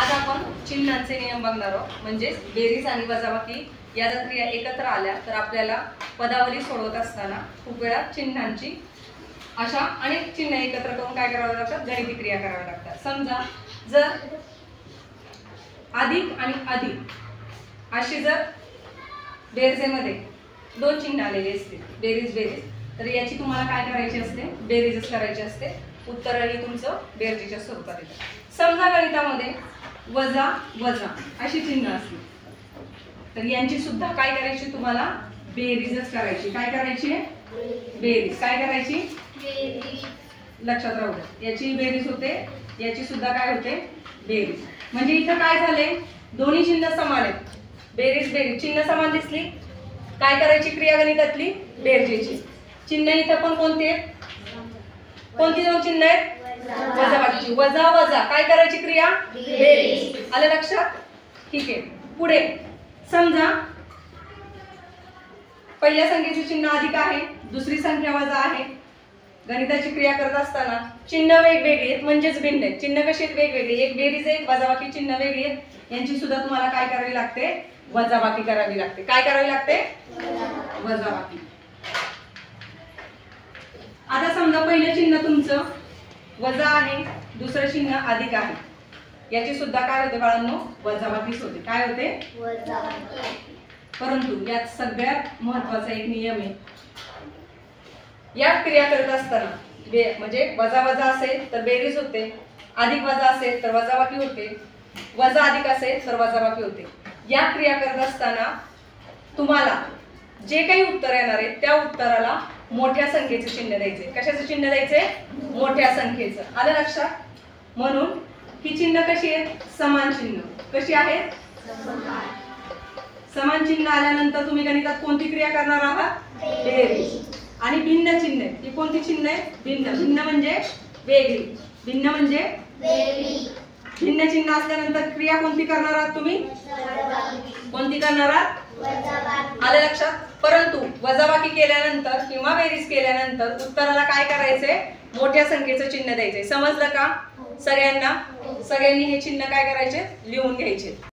आज आपण चिन्हांचे नियम बघणार आहोत। म्हणजे बेरीज आणि वजाबाकी या जर क्रिया एकत्र आल्या तर आपल्याला पदावली सोडवत असताना खूप वेळा चिन्हांची अशा अनेक चिन्ह एकत्र करून काय करावं लागतं, गणिती क्रिया कराव्या लागतात। समजा जर अधिक आणि अधिक अशी जर बेरजेमध्ये दोन चिन्ह आलेले असतील, बेरीज तर याची तुम्हाला काय करायची असते, बेरीजच करायची असते। उत्तरही तुमचं बेरजेच्या स्वरूपात येतं। समजा गणितामध्ये वजा वजा अशी चिन्ह असली तर यांची सुद्धा काय करायची, तुम्हाला बेरीजच करायची। काय करायची, बेरीज। काय करायची, लक्षात राहू द्या, याची बेरीज होते, याची सुद्धा काय होते, बेरीज। म्हणजे इथं काय झाले, दोन्ही चिन्ह समान आहेत, बेरीज बेरीज चिन्ह समान दिसली, काय करायची क्रिया गणितातली, बेरजेची। चिन्ह इथं पण कोणते आहेत, कोणती दोन चिन्ह आहेत, वजाबाकीची। वजा वजा काय करायची क्रिया, बेरीज। आलं लक्षात, ठीक आहे। पुढे समजा पहिल्या संख्येचे चिन्ह अधिक आहे, दुसरी संख्या वजा आहे। गणिताची क्रिया करत असताना चिन्ह वेगवेगळी आहेत, म्हणजेच भिन्न आहेत। चिन्ह कशी आहेत, वेगवेगळी, एक बेरीज आहे, वजाबाकी चिन्ह वेगळी आहेत। यांची सुद्धा तुम्हाला काय करावी लागते, वजाबाकी करावी लागते। काय करावी लागते, वजाबाकी। आता समजा पहिलं चिन्ह तुमचं वजा आहे, दुसरं चिन्ह अधिक आहे, याची सुद्धा काय होते बाळांनो, वजाबाकीच होते। काय होते, वजाबाकी। परंतु यात सगळ्यात महत्त्वाचा एक नियम आहे, या क्रिया करत असताना म्हणजे वजा वजा असेल तर बेरीज होते, अधिक वजा असेल तर वजाबाकी होते, वजा अधिक असेल तर वजाबाकी होते। या क्रिया करत असताना तुम्हाला जे काही उत्तर येणार आहे त्या उत्तराला मोठ्या संख्येचे चिन्ह द्यायचे। कशाचे चिन्ह द्यायचे, मोठ्या संख्येचं। आलं लक्षात। म्हणून ही चिन्ह कशी आहेत, समान चिन्ह। कशी आहेत, समान चिन्ह आल्यानंतर तुम्ही गणितात कोणती क्रिया करणार आहात, बेरीज। आणि भिन्न चिन्ह ही कोणती चिन्ह आहे, भिन्न। भिन्न म्हणजे वेगळी, भिन्न म्हणजे वेगळी। भिन्न चिन्ह असल्यानंतर क्रिया कोणती करणार आहात तुम्ही, कोणती करणार आहात, वजाबाकी। आलं लक्षात। परंतु वजाबाकी केल्यानंतर किंवा बेरीज केल्यानंतर उत्तराला काय करायचंय, मोठ्या संख्येचं चिन्ह द्यायचंय। समजलं का सगळ्यांना, सगळ्यांनी हे चिन्ह काय करायचे, लिहून घ्यायचे।